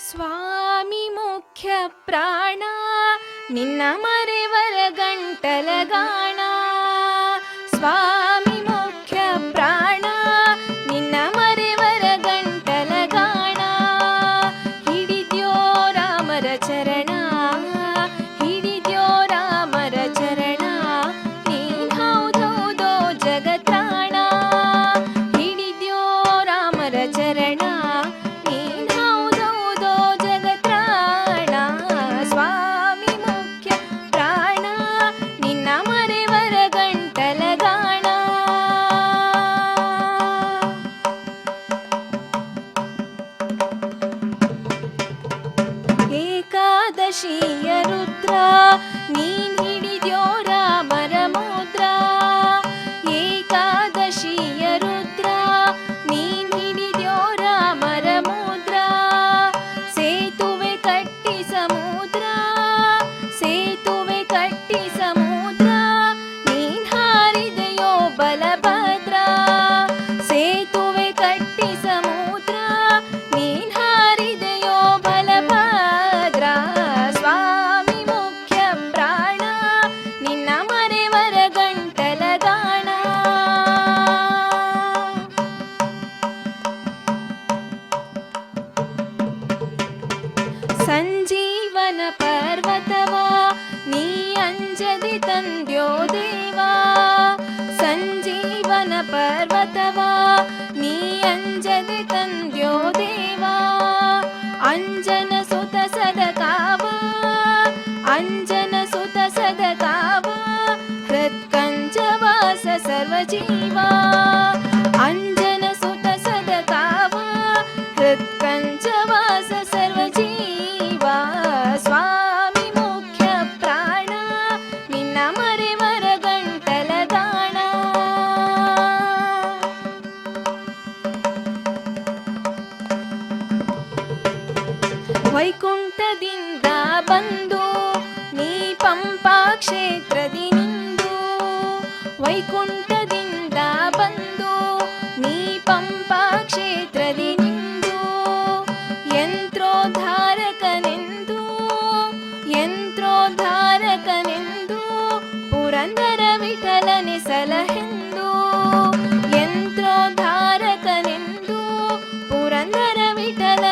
ಸ್ವಾಮಿ ಮುಖ್ಯ ಪ್ರಾಣ ನಿನ್ನ ಮರೆವರ ಗಂಟಲಗಾಣ. ಸ್ವಾಮಿ ಮುಖ್ಯ ಪ್ರಾಣ ನಿನ್ನ ಮರೆವರ ಗಂಟಲಗಾಣ. ಹಿಡಿದ್ಯೋ ರಾಮರ ಚರಣ, ಹಿಡಿದ್ಯೋ ರಾಮರ ಚರಣ, ನೀನ್ ಹೌದೌದೋ ಜಗತ್ರಾಣ. ಹಿಡಿದ್ಯೋ ರಾಮರ ಚರಣ, ಏಕಾದಶಿಯ ರುದ್ರ ನೀನ್ ಹಿಡಿದ್ಯೋ ರಾಮರ ಮುದ್ರ. ಏಕಾದಶಿಯ ರುದ್ರ ನೀನ್ ಹಿಡಿದ್ಯೋ ರಾಮರ ಮುದ್ರ. ಸೇತುವೆ ಕಟ್ಟಿ ಸಮುದ್ರ, ಸೇತುವೆ ಕಟ್ಟಿ ಸಮುದ್ರ, ನೀನ್ ಹಾರಿದೆಯೋ ಬಲಭದ್ರ. ಸೇತುವೆ ಕಟ್ಟಿ ಸಮುದ್ರ, ನೀನ್ ಹಾರಿದೆಯೋ ಬಲಭದ್ರ. ಸ್ವಾಮಿ ಮುಖ್ಯ ಪ್ರಾಣ ನಿನ್ನ ಮರೆವರ ಗಂಟಲಗಾಣ. ಸಂಜೀವನ ಪರ್ವತವ ನೀ ಅಂಜದಿ ತಂದ್ಯೋ ದೇವಾ. ಸಂಜೀವನ ಪರ್ವತವ ನೀ ಅಂಜದಿ ತಂದ್ಯೋ ದೇವಾ. ಅಂಜನ ಸುತ ಸದಕಾವ, ಅಂಜನ ಸುತ ಸದಕಾವ, ಹೃತ್ಕಂಜವಾಸ ಸರ್ವಜೀವ. ಅಂಜನ ಸುತ ಸದಕಾವ, ಹೃತ್ಕಂಜವಾಸ ಸರ್ವಜೀವ. ಸ್ವಾಮಿ ಮುಖ್ಯ ಪ್ರಾಣ ನಿನ್ನ ಮರೆವರ ಗಂಟಲಗಾಣ. ವೈಕುಂಠದಿಂದ ಬಂದು ನೀ ಪಂಪಾ ಕ್ಷೇತ್ರದಿ ನಿಂದು. ವೈಕುಂಠದಿಂದ ಬಂದು ನೀ ಪಂಪಾ ಕ್ಷೇತ್ರದಿ ನಿಂದು. ಯಂತ್ರೋದ್ಧಾರಕನೆಂದು, ಯಂತ್ರೋದ್ಧಾರಕನೆಂದು, ಪುರಂದರ ವಿಠಲನೆ ಸಲಹೆಂದು. ಯಂತ್ರೋದ್ಧಾರಕನೆಂದು, ಪುರಂದರ ವಿಠಲ